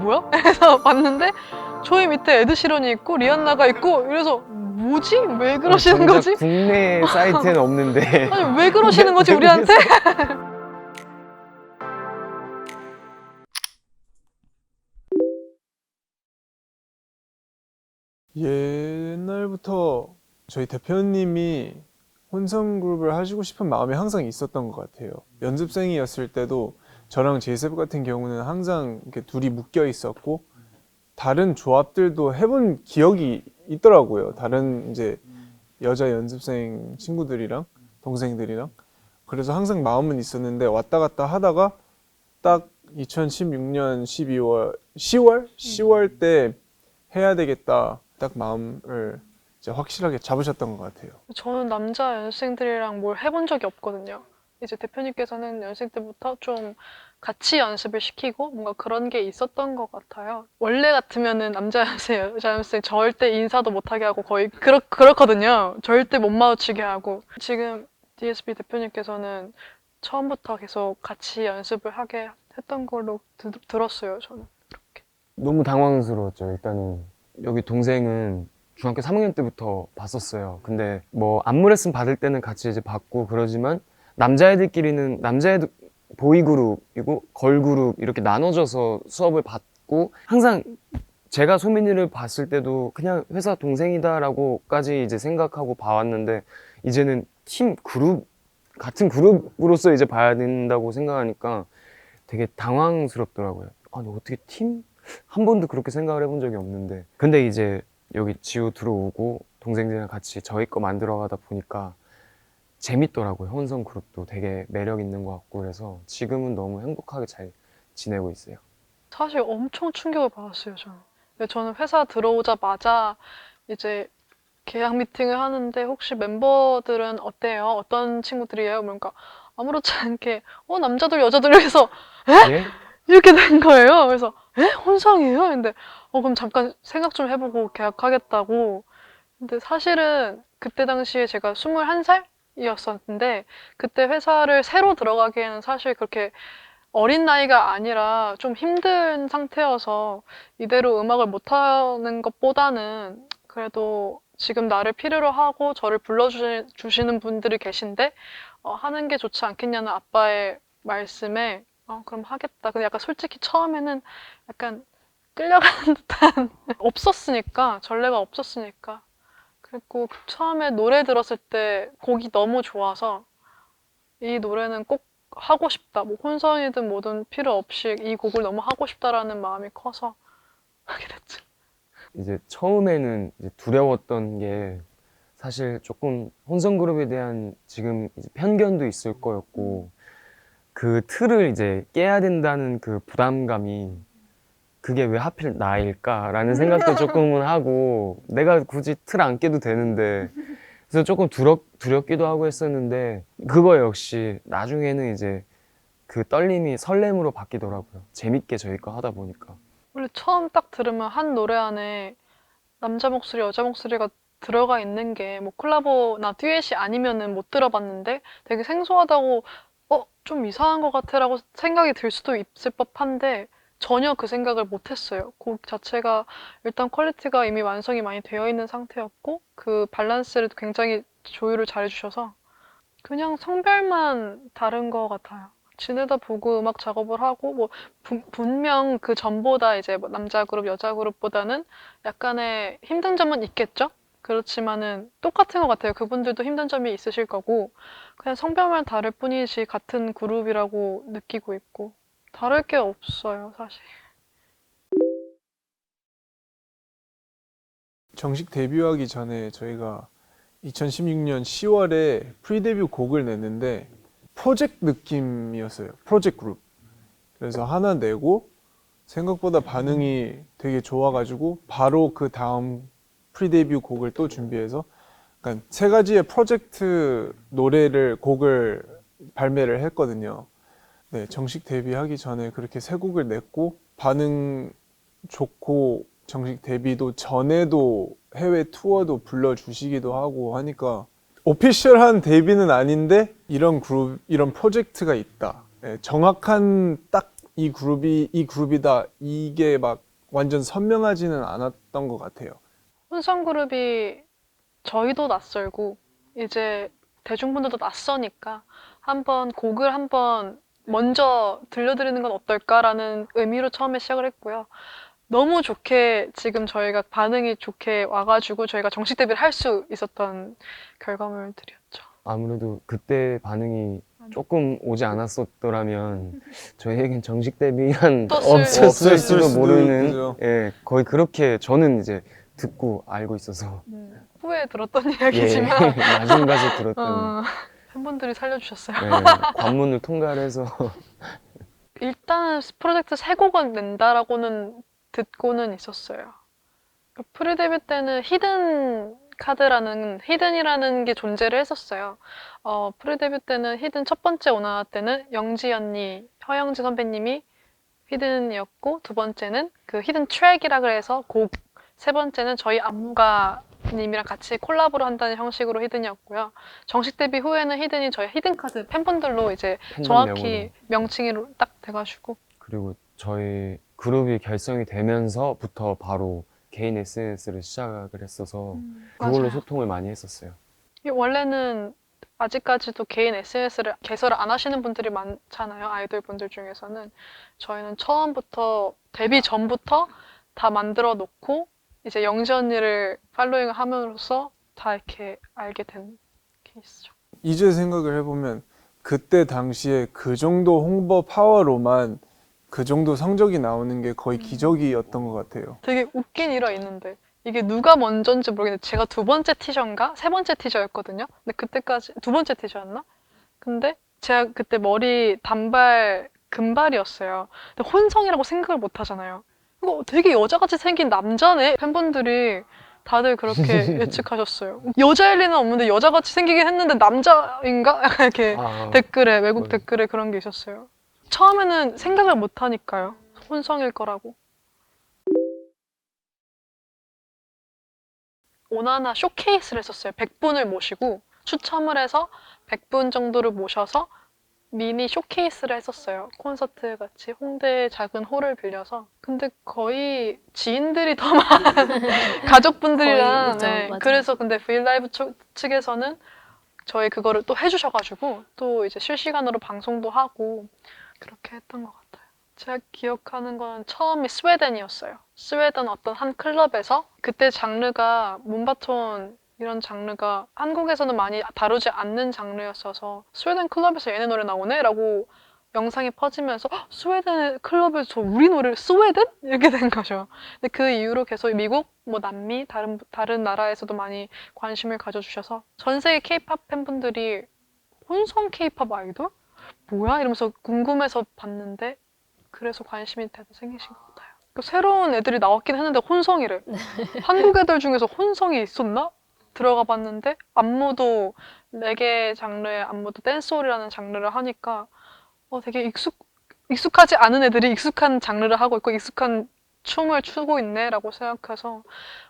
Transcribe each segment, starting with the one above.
뭐야? 해서 봤는데 저희 밑에 에드시런이 있고 리안나가 있고 이래서 뭐지? 왜 그러시는 정작 거지? 국내 사이트에는 없는데 아니 왜 그러시는 거지 우리한테? 옛날부터 저희 대표님이 혼성그룹을 하시고 싶은 마음이 항상 있었던 것 같아요. 연습생이었을 때도 저랑 제이셉 같은 경우는 항상 이렇게 둘이 묶여 있었고 다른 조합들도 해본 기억이 있더라고요. 다른 이제 여자 연습생 친구들이랑 동생들이랑. 그래서 항상 마음은 있었는데 왔다 갔다 하다가 딱 2016년 10월 때 해야 되겠다. 딱 마음을 이제 확실하게 잡으셨던 것 같아요. 저는 남자 연습생들이랑 뭘 해본 적이 없거든요. 이제 대표님께서는 연습생 때부터 좀 같이 연습을 시키고 뭔가 그런 게 있었던 것 같아요. 원래 같으면은 남자 연습생, 여자 연습생 절대 인사도 못하게 하고 거의 그렇거든요. 절대 못 마주치게 하고. 지금 DSP 대표님께서는 처음부터 계속 같이 연습을 하게 했던 걸로 들었어요, 저는. 너무 당황스러웠죠. 일단은 여기 동생은 중학교 3학년 때부터 봤었어요. 근데 뭐 안무 레슨 받을 때는 같이 이제 받고 그러지만 남자애들끼리는 남자애들 보이 그룹이고 걸 그룹 이렇게 나눠져서 수업을 받고 항상 제가 소민이를 봤을 때도 그냥 회사 동생이다라고까지 이제 생각하고 봐왔는데 이제는 팀 그룹 같은 그룹으로서 이제 봐야 된다고 생각하니까 되게 당황스럽더라고요. 아니 어떻게 팀? 한 번도 그렇게 생각을 해본 적이 없는데 근데 이제 여기 지우 들어오고 동생들이랑 같이 저희 거 만들어 가다 보니까 재밌더라고요. 혼성 그룹도 되게 매력 있는 것 같고 그래서 지금은 너무 행복하게 잘 지내고 있어요. 사실 엄청 충격을 받았어요, 저는. 근데 저는 회사 들어오자마자 이제 계약 미팅을 하는데 혹시 member들은 어때요? 어떤 친구들이에요? 그러니까 아무렇지 않게 남자들 여자들 해서 예? 이렇게 된 거예요. 그래서 혼성이에요? 근데 그럼 잠깐 생각 좀 해보고 계약하겠다고. 근데 사실은 그때 당시에 제가 21살이었었는데 그때 회사를 새로 들어가기에는 사실 그렇게 어린 나이가 아니라 좀 힘든 상태여서 이대로 음악을 못하는 것보다는 그래도 지금 나를 필요로 하고 저를 불러주시는 분들이 계신데 하는 게 좋지 않겠냐는 아빠의 말씀에 그럼 하겠다. 근데 약간 솔직히 처음에는 약간 끌려가는 듯한 없었으니까 전례가 없었으니까 그리고 처음에 노래 들었을 때 곡이 너무 좋아서 이 노래는 꼭 하고 싶다. 뭐 혼성이든 뭐든 필요 없이 이 곡을 너무 하고 싶다라는 마음이 커서 하게 됐죠. 이제 처음에는 이제 두려웠던 게 사실 조금 혼성 그룹에 대한 지금 이제 편견도 있을 거였고 그 틀을 이제 깨야 된다는 그 부담감이 그게 왜 하필 나일까라는 생각도 조금은 하고 내가 굳이 틀 안 깨도 되는데 그래서 조금 두렵기도 하고 했었는데 그거 역시 나중에는 이제 그 떨림이 설렘으로 바뀌더라고요. 재밌게 저희 거 하다 보니까. 원래 처음 딱 들으면 한 노래 안에 남자 목소리, 여자 목소리가 들어가 있는 게 뭐 콜라보나 듀엣이 아니면은 못 들어봤는데 되게 생소하다고 좀 이상한 것 같아라고 생각이 들 수도 있을 법한데 전혀 그 생각을 못 했어요. 곡 자체가 일단 퀄리티가 이미 완성이 많이 되어 있는 상태였고 그 밸런스를 굉장히 조율을 잘 해주셔서 그냥 성별만 다른 것 같아요. 지내다 보고 음악 작업을 하고 뭐 분명 그 전보다 이제 뭐 남자 그룹, 여자 그룹보다는 약간의 힘든 점은 있겠죠? 그렇지만은 똑같은 것 같아요. 그분들도 힘든 점이 있으실 거고 그냥 성별만 다를 뿐이지 같은 그룹이라고 느끼고 있고 다를 게 없어요, 사실. 정식 데뷔하기 전에 저희가 2016년 10월에 프리데뷔 곡을 냈는데 프로젝트 느낌이었어요. 프로젝트 그룹. 그래서 하나 내고 생각보다 반응이 되게 좋아가지고 바로 그 다음 프리데뷔 곡을 또 준비해서 그러니까 세 가지의 프로젝트 곡을 발매를 했거든요. 네, 정식 데뷔하기 전에 그렇게 세 곡을 냈고 반응 좋고 정식 데뷔도 전에도 해외 투어도 불러주시기도 하고 하니까 오피셜한 데뷔는 아닌데 이런 그룹, 이런 프로젝트가 있다. 네, 정확한 딱 이 그룹이다 이게 막 완전 선명하지는 않았던 것 같아요. 혼성 그룹이 저희도 낯설고 이제 대중분들도 낯서니까 한번 곡을 한번 먼저 들려드리는 건 어떨까라는 의미로 처음에 시작을 했고요. 너무 좋게 지금 저희가 반응이 좋게 와가지고 저희가 정식 데뷔를 할 수 있었던 결과물들이었죠. 아무래도 그때 반응이 조금 오지 않았었더라면 저희에겐 정식 데뷔란 없었을 없었을 수도, 수도 모르는 그죠. 예, 거의 그렇게 저는 이제 듣고 알고 있어서 후에 들었던 예, 이야기지만 나중 가서 들었던 팬분들이 살려주셨어요. 예, 관문을 통과를 해서 일단은 프로젝트 세 곡은 낸다라고는 듣고는 있었어요. 프리 데뷔 때는 히든이라는 게 존재를 했었어요. 프리 데뷔 때는 히든 첫 번째 오나 때는 영지 언니, 허영지 선배님이 히든이었고, 두 번째는 그 히든 트랙이라 그래서 곡, 세 번째는 저희 안무가님이랑 같이 콜라보를 한다는 형식으로 히든이었고요. 정식 데뷔 후에는 히든이 저희 히든카드 팬분들로 이제 팬덤명으로. 정확히 명칭이 딱 돼가지고. 그리고 저희 그룹이 결성이 되면서부터 바로 개인 SNS를 시작을 했어서 그걸로 맞아요. 소통을 많이 했었어요. 원래는 아직까지도 개인 SNS를 개설을 안 하시는 분들이 많잖아요. 아이돌 분들 중에서는. 저희는 처음부터, 데뷔 전부터 다 만들어 놓고, 이제 영지 언니를 팔로잉을 함으로써 다 이렇게 알게 된 케이스죠. 이제 생각을 해보면 그때 당시에 그 정도 홍보 파워로만 그 정도 성적이 나오는 게 거의 기적이었던 것 같아요. 되게 웃긴 일화 있는데, 이게 누가 먼저인지 모르겠는데, 제가 두 번째 티저인가? 세 번째 티저였거든요? 근데 그때까지, 두 번째 티저였나? 근데 제가 그때 머리 단발, 금발이었어요. 근데 혼성이라고 생각을 못 하잖아요. 이거 되게 여자같이 생긴 남자네? 팬분들이 다들 그렇게 예측하셨어요. 여자일 리는 없는데 여자같이 생기긴 했는데 남자인가? 약간 이렇게 댓글에, 외국 맞아요. 댓글에 그런 게 있었어요. 처음에는 생각을 못 하니까요. 혼성일 거라고. 오나나 쇼케이스를 했었어요. 100분을 모시고 추첨을 해서 100분 정도를 모셔서 미니 쇼케이스를 했었어요. 콘서트 같이 홍대 작은 홀을 빌려서. 근데 거의 지인들이 더 많은 가족분들이랑 거의, 그죠, 네. 맞아요. 그래서 근데 브이라이브 측에서는 저희 그거를 또 해주셔가지고 또 이제 실시간으로 방송도 하고 그렇게 했던 것 같아요. 제가 기억하는 건 처음이 스웨덴이었어요. 스웨덴 어떤 한 클럽에서 그때 장르가 몬바톤 이런 장르가 한국에서는 많이 다루지 않는 장르였어서 스웨덴 클럽에서 얘네 노래 나오네? 라고 영상이 퍼지면서 "헉, 스웨덴 클럽에서 우리 노래를 스웨덴? 이렇게 된 거죠. 근데 그 이후로 계속 미국, 뭐 남미, 다른 나라에서도 많이 관심을 가져주셔서 전 세계 케이팝 팬분들이 혼성 케이팝 아이돌? 뭐야? 이러면서 궁금해서 봤는데 그래서 관심이 생기신 것 같아요. 그 새로운 애들이 나왔긴 했는데 혼성이래. 한국 애들 중에서 혼성이 있었나? 들어가 봤는데 안무도 레게 장르의 안무도 댄스홀이라는 장르를 하니까 되게 익숙하지 않은 애들이 익숙한 장르를 하고 있고 익숙한 춤을 추고 있네라고 생각해서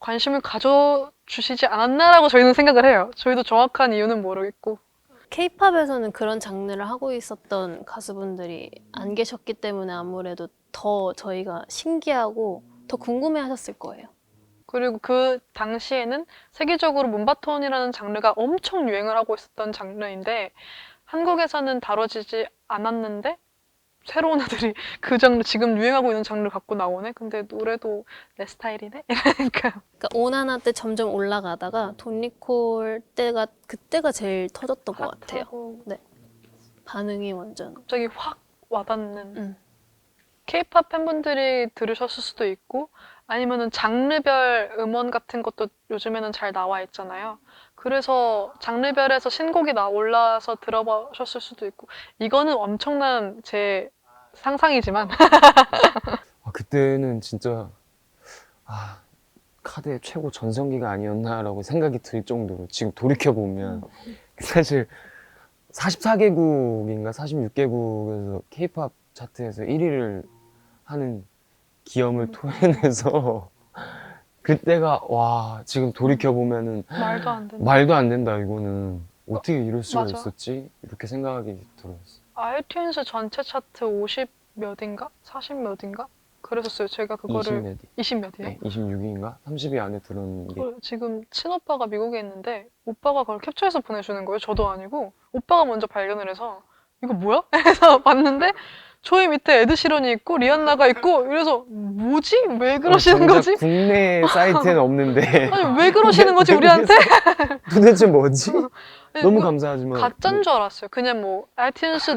관심을 가져주시지 않았나라고 저희는 생각을 해요. 저희도 정확한 이유는 모르겠고. K-팝에서는 그런 장르를 하고 있었던 가수분들이 안 계셨기 때문에 아무래도 더 저희가 신기하고 더 궁금해하셨을 거예요. 그리고 그 당시에는 세계적으로 몬바톤이라는 장르가 엄청 유행을 하고 있었던 장르인데 한국에서는 다뤄지지 않았는데 새로운 애들이 그 장르, 지금 유행하고 있는 장르를 갖고 나오네? 근데 노래도 내 스타일이네? 이러니까. 그러니까 오나나 때 점점 올라가다가 돈리콜 때가 그때가 제일 터졌던 것 같아요. 핫하고 네, 반응이 완전. 갑자기 확 와닿는. 음. K-팝 팬분들이 들으셨을 수도 있고 아니면은 장르별 음원 같은 것도 요즘에는 잘 나와 있잖아요. 그래서 장르별에서 신곡이 올라서 들어보셨을 수도 있고 이거는 엄청난 제 상상이지만 그때는 진짜 카드의 최고 전성기가 아니었나라고 생각이 들 정도로 지금 돌이켜 보면 사실 44개국인가 46개국에서 K-팝 차트에서 1위를 하는 기염을 토해내서 그때가 와 지금 돌이켜 보면은 말도 안 되는. 말도 안 된다 이거는 어떻게 이럴 수가 맞아. 있었지 이렇게 생각이 들었어. 아이튠즈 전체 차트 몇인가? 40 몇인가? 그랬었어요. 제가 20 그거를 몇이 20 몇이에요? 네, 26위인가 30위 안에 들어오는 게 지금 친오빠가 미국에 있는데 오빠가 그걸 캡처해서 보내주는 거예요. 저도 아니고 오빠가 먼저 발견을 해서 이거 뭐야? 해서 봤는데 저희 밑에 에드시런이 있고 리안나가 있고 이래서 뭐지? 왜 그러시는 정작 거지? 국내 사이트에는 없는데 아니 왜 그러시는 거지 우리한테? 도대체 뭐지? 너무 이거 감사하지만 가짜인 줄 알았어요. 그냥 뭐 아이튠스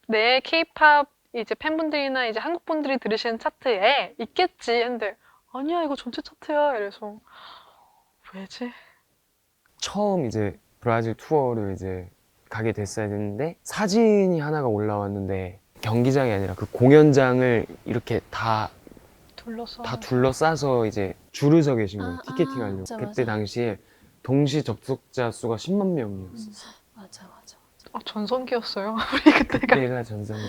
내 K-팝 이제 팬분들이나 이제 한국 분들이 들으시는 차트에 있겠지 했는데 아니야 이거 전체 차트야 이래서 왜지? 처음 이제 브라질 투어를 이제 가게 됐어야 됐는데 사진이 하나가 올라왔는데 경기장이 아니라 그 공연장을 이렇게 다 둘러싸. 둘러싸서 이제 줄을 서 계신 거예요. 아, 티켓팅 하려고. 맞아, 그때 맞아. 당시에 동시 접속자 수가 10만 명이었어요. 맞아 맞아. 전성기였어요. 우리 그때가. 그때가 전성기.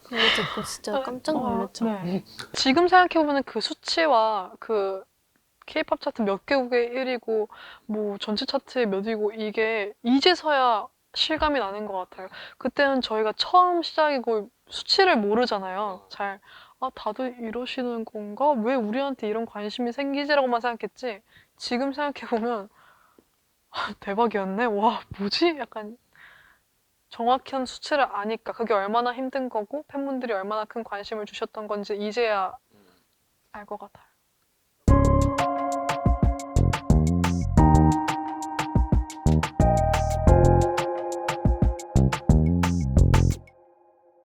그거 듣고 진짜 깜짝 놀랐죠. 네. 지금 생각해보면 그 수치와 그 K-팝 차트 몇 개국의 1위고 뭐 전체 차트의 몇이고 이게 이제서야 실감이 나는 것 같아요. 그때는 저희가 처음 시작이고 수치를 모르잖아요. 잘. 아, 다들 이러시는 건가? 왜 우리한테 이런 관심이 생기지라고만 생각했지. 지금 생각해보면 아, 대박이었네. 와, 뭐지? 약간 정확한 수치를 아니까 그게 얼마나 힘든 거고 팬분들이 얼마나 큰 관심을 주셨던 건지 이제야 알 것 같아요.